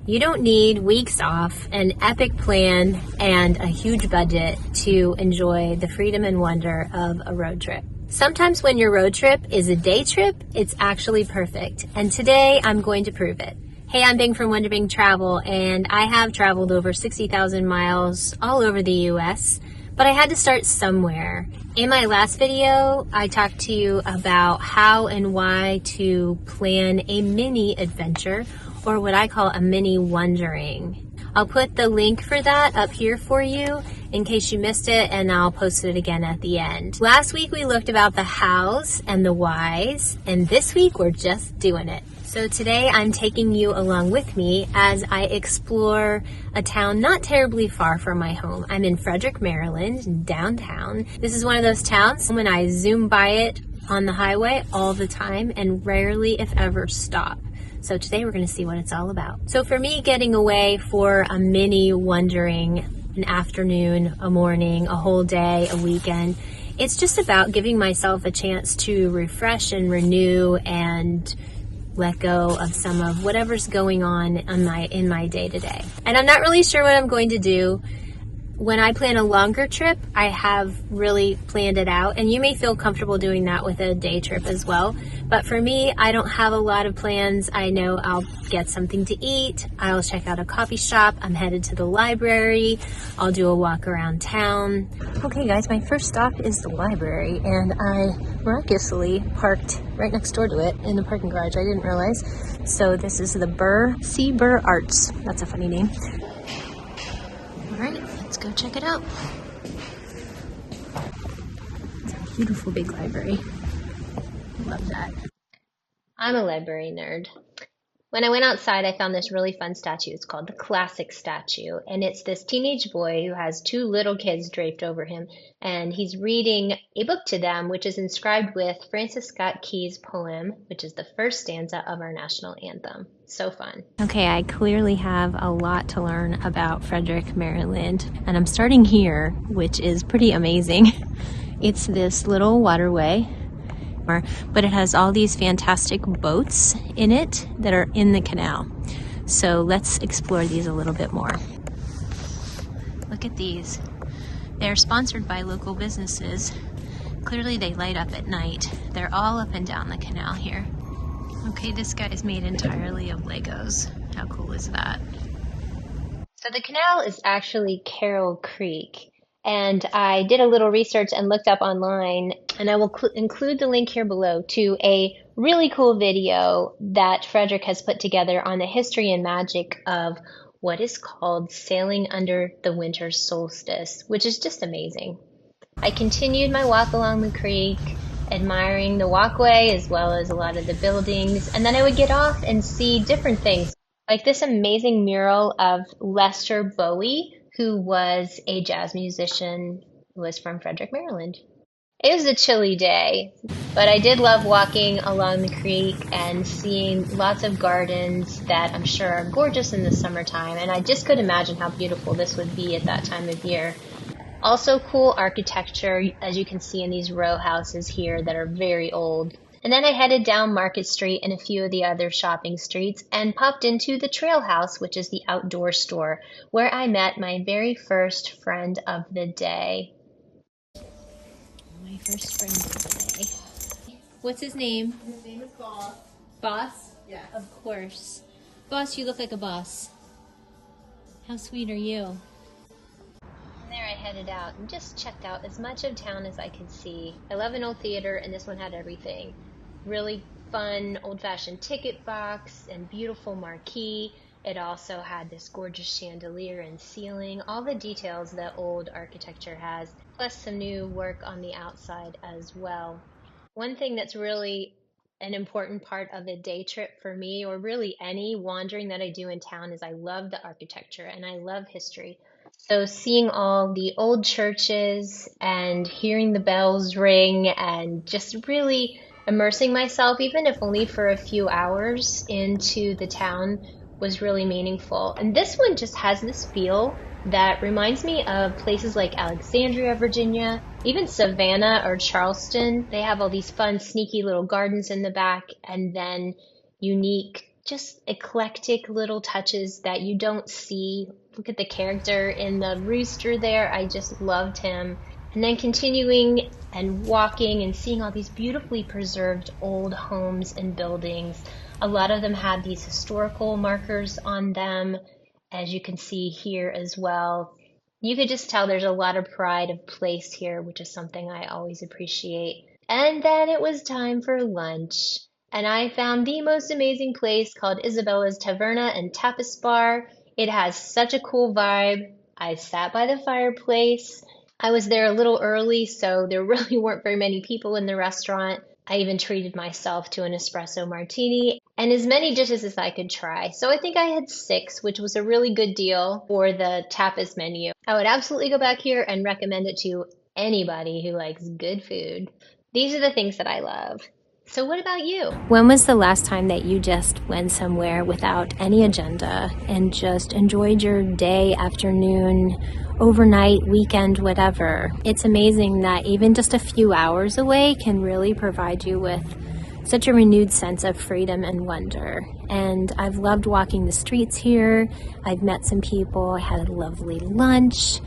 You don't need weeks off, an epic plan, and a huge budget to enjoy the freedom and wonder of a road trip. Sometimes when your road trip is a day trip, it's actually perfect. And today I'm going to prove it. Hey, I'm Bing from Wonder Bing Travel, and I have traveled over 60,000 miles all over the US, but I had to start somewhere. In my last video, I talked to you about how and why to plan a mini adventure, or what I call a mini wandering. I'll put the link for that up here for you in case you missed it, and I'll post it again at the end. Last week we looked about the hows and the whys, and this week we're just doing it. So today I'm taking you along with me as I explore a town not terribly far from my home. I'm in Frederick, Maryland, downtown. This is one of those towns when I zoom by it on the highway all the time and rarely, if ever, stop. So today we're going to see what it's all about. So for me, getting away for a mini wandering, an afternoon, a morning, a whole day, a weekend, it's just about giving myself a chance to refresh and renew and let go of some of whatever's going on in my day-to-day. And I'm not really sure what I'm going to do. When I plan a longer trip, I have really planned it out, and you may feel comfortable doing that with a day trip as well. But for me, I don't have a lot of plans. I know I'll get something to eat. I'll check out a coffee shop. I'm headed to the library. I'll do a walk around town. Okay guys, my first stop is the library, and I miraculously parked right next door to it in the parking garage. I didn't realize. So this is the Burr, Burr Artz. That's a funny name. All right. Let's go check it out. It's a beautiful big library. Love that. I'm a library nerd. When I went outside, I found this really fun statue. It's called the Classic Statue, and it's this teenage boy who has two little kids draped over him, and he's reading a book to them, which is inscribed with Francis Scott Key's poem, which is the first stanza of our national anthem. So fun. Okay, I clearly have a lot to learn about Frederick, Maryland, and I'm starting here, which is pretty amazing. It's this little waterway, but it has all these fantastic boats in it that are in the canal. So let's explore these a little bit more. Look at these. They're sponsored by local businesses. Clearly they light up at night. They're all up and down the canal here. Okay, this guy is made entirely of Legos. How cool is that? So the canal is actually Carroll Creek. And I did a little research and looked up online, and I will include the link here below to a really cool video that Frederick has put together on the history and magic of what is called sailing under the winter solstice, which is just amazing. I continued my walk along the creek, admiring the walkway as well as a lot of the buildings, and then I would get off and see different things, like this amazing mural of Bowie, who was a jazz musician who was from Frederick, Maryland. It was a chilly day, but I did love walking along the creek and seeing lots of gardens that I'm sure are gorgeous in the summertime, and I just could imagine how beautiful this would be at that time of year. Also cool architecture, as you can see in these row houses here that are very old. And then I headed down Market Street and a few of the other shopping streets and popped into the Trail House, which is the outdoor store, where I met my very first friend of the day. My first friend of the day. What's his name? His name is Boss. Boss? Yeah. Of course. Boss, you look like a boss. How sweet are you? And there I headed out and just checked out as much of town as I could see. I love an old theater, and this one had everything. Really fun old-fashioned ticket box and beautiful marquee. It also had this gorgeous chandelier and ceiling, all the details that old architecture has, plus some new work on the outside as well. One thing that's really an important part of a day trip for me, or really any wandering that I do in town, is I love the architecture and I love history. So seeing all the old churches and hearing the bells ring and just really immersing myself, even if only for a few hours, into the town was really meaningful. And this one just has this feel that reminds me of places like Alexandria, Virginia, even Savannah or Charleston. They have all these fun, sneaky little gardens in the back, and then unique just eclectic little touches that you don't see. Look at the character in the rooster there. I just loved him. And then continuing and walking and seeing all these beautifully preserved old homes and buildings. A lot of them have these historical markers on them, as you can see here as well. You could just tell there's a lot of pride of place here, which is something I always appreciate. And then it was time for lunch. And I found the most amazing place called Isabella's Taverna and Tapas bar. It has such a cool vibe. I sat by the fireplace. I was there a little early, so there really weren't very many people in the restaurant. I even treated myself to an espresso martini and as many dishes as I could try. So I think I had 6, which was a really good deal for the tapas menu. I would absolutely go back here and recommend it to anybody who likes good food. These are the things that I love. So what about you? When was the last time that you just went somewhere without any agenda and just enjoyed your day, afternoon, overnight, weekend, whatever? It's amazing that even just a few hours away can really provide you with such a renewed sense of freedom and wonder. And I've loved walking the streets here. I've met some people. I had a lovely lunch.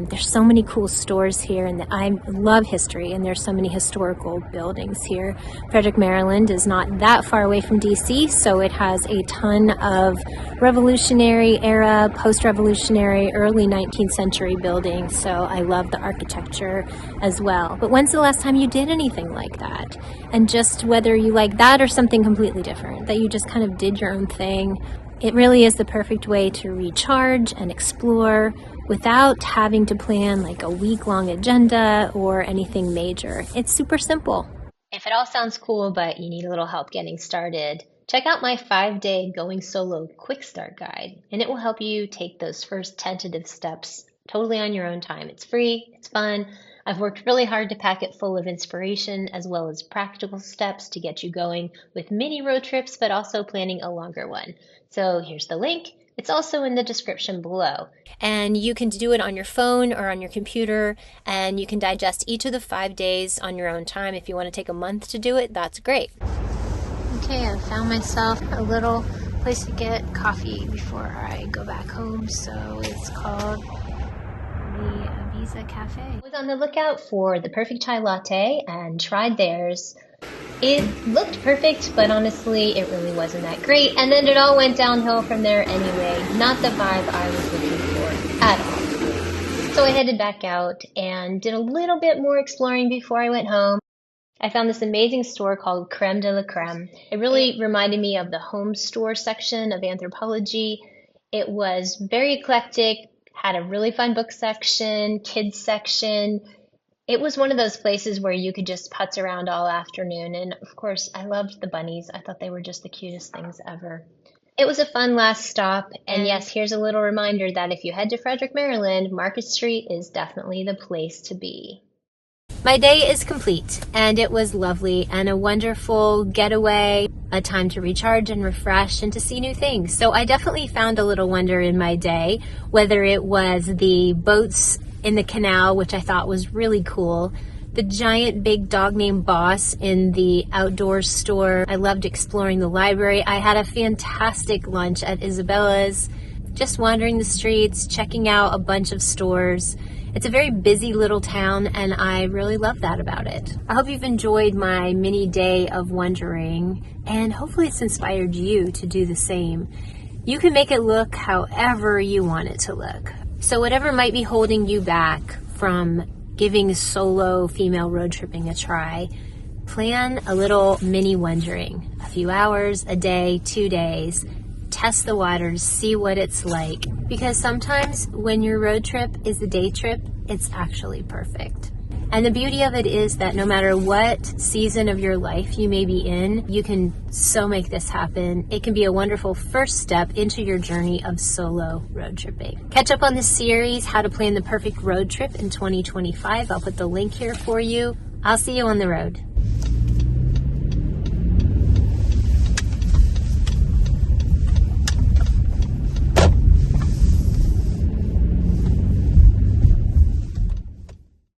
There's so many cool stores here, and I love history, and there's so many historical buildings here. Frederick, Maryland is not that far away from DC, so it has a ton of Revolutionary era, post-revolutionary, early 19th century buildings, so I love the architecture as well. But when's the last time you did anything like that? And just whether you like that or something completely different, that you just kind of did your own thing, it really is the perfect way to recharge and explore without having to plan like a week-long agenda or anything major. It's super simple. If it all sounds cool, but you need a little help getting started, check out my 5-day Going Solo Quick Start Guide, and it will help you take those first tentative steps totally on your own time. It's free, it's fun. I've worked really hard to pack it full of inspiration as well as practical steps to get you going with mini road trips, but also planning a longer one. So here's the link. It's also in the description below. And you can do it on your phone or on your computer, and you can digest each of the 5 days on your own time. If you want to take a month to do it, that's great. Okay, I found myself a little place to get coffee before I go back home. So it's called the Visa Cafe. I was on the lookout for the perfect chai latte and tried theirs. It looked perfect, but honestly, it really wasn't that great. And then it all went downhill from there anyway. Not the vibe I was looking for at all. So I headed back out and did a little bit more exploring before I went home. I found this amazing store called Creme de la Creme. It really reminded me of the home store section of Anthropology. It was very eclectic, had a really fun book section, kids section. It was one of those places where you could just putz around all afternoon. And of course, I loved the bunnies. I thought they were just the cutest things ever. It was a fun last stop. And yes, here's a little reminder that if you head to Frederick, Maryland, Market Street is definitely the place to be. My day is complete, and it was lovely and a wonderful getaway, a time to recharge and refresh and to see new things. So I definitely found a little wonder in my day, whether it was the boats in the canal, which I thought was really cool, the giant big dog named Boss in the outdoor store. I loved exploring the library. I had a fantastic lunch at Isabella's, just wandering the streets, checking out a bunch of stores. It's a very busy little town, and I really love that about it. I hope you've enjoyed my mini day of wandering, and hopefully it's inspired you to do the same. You can make it look however you want it to look. So whatever might be holding you back from giving solo female road tripping a try, plan a little mini wandering. A few hours, a day, 2 days. Test the waters, see what it's like. Because sometimes when your road trip is a day trip, it's actually perfect. And the beauty of it is that no matter what season of your life you may be in, you can so make this happen. It can be a wonderful first step into your journey of solo road tripping. Catch up on this series, How to Plan the Perfect Road Trip in 2025. I'll put the link here for you. I'll see you on the road.